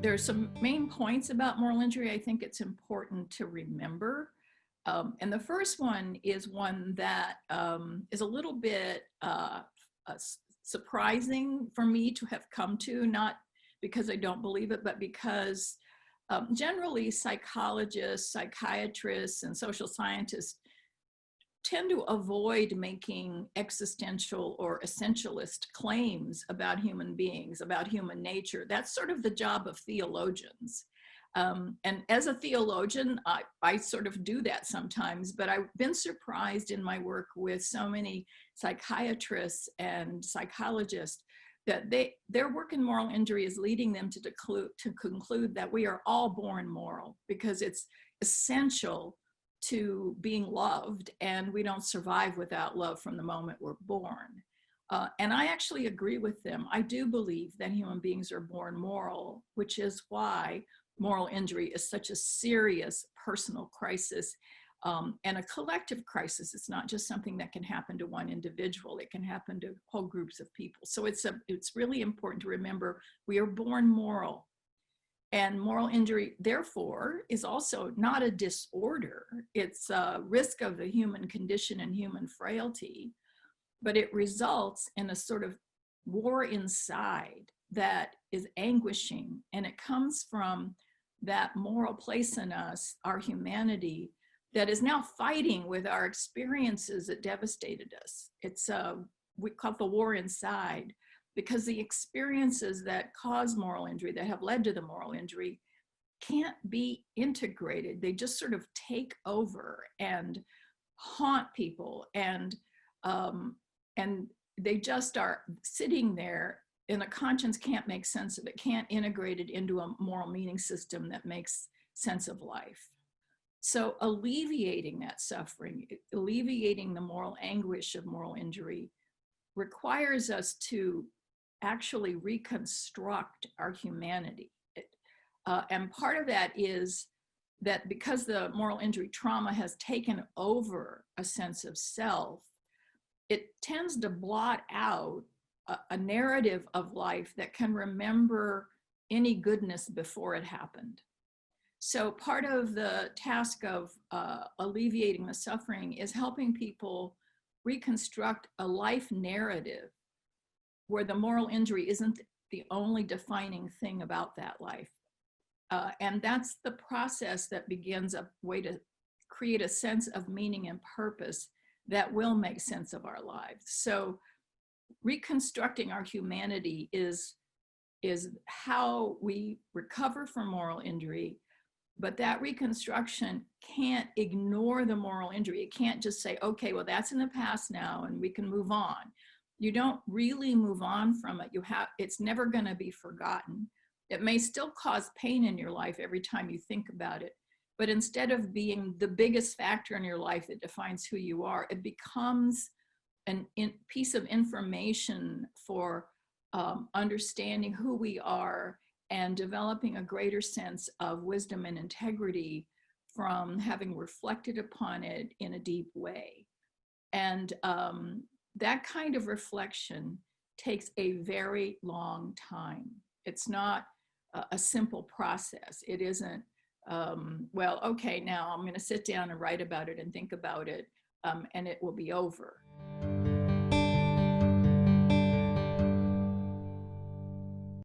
There are some main points about moral injury I think it's important to remember. And the first one is one that is a little bit surprising for me to have come to, not because I don't believe it, but because generally psychologists, psychiatrists, and social scientists tend to avoid making existential or essentialist claims about human beings, about human nature. That's sort of the job of theologians. And as a theologian, I sort of do that sometimes, but I've been surprised in my work with so many psychiatrists and psychologists that their work in moral injury is leading them to conclude that we are all born moral because it's essential to being loved, and we don't survive without love from the moment we're born. And I actually agree with them. I do believe that human beings are born moral, which is why moral injury is such a serious personal crisis and a collective crisis. It's not just something that can happen to one individual. It can happen to whole groups of people. So it's really important to remember we are born moral. And moral injury, therefore, is also not a disorder. It's a risk of the human condition and human frailty, but it results in a sort of war inside that is anguishing. And it comes from that moral place in us, our humanity, that is now fighting with our experiences that devastated us. We call it the war inside, because the experiences that cause moral injury, that have led to the moral injury, can't be integrated. They just sort of take over and haunt people, and they just are sitting there, and a conscience can't make sense of it, can't integrate it into a moral meaning system that makes sense of life. So alleviating that suffering, alleviating the moral anguish of moral injury, requires us to actually reconstruct our humanity. And part of that is that because the moral injury trauma has taken over a sense of self, it tends to blot out a narrative of life that can remember any goodness before it happened. So part of the task of alleviating the suffering is helping people reconstruct a life narrative where the moral injury isn't the only defining thing about that life. And that's the process that begins a way to create a sense of meaning and purpose that will make sense of our lives. So reconstructing our humanity is how we recover from moral injury, but that reconstruction can't ignore the moral injury. It can't just say, okay, well, that's in the past now and we can move on. You don't really move on from it. It's never gonna be forgotten. It may still cause pain in your life every time you think about it, but instead of being the biggest factor in your life that defines who you are, it becomes a piece of information for understanding who we are and developing a greater sense of wisdom and integrity from having reflected upon it in a deep way. And that kind of reflection takes a very long time. It's not a simple process. It isn't, well, okay, now I'm going to sit down and write about it and think about it, and it will be over.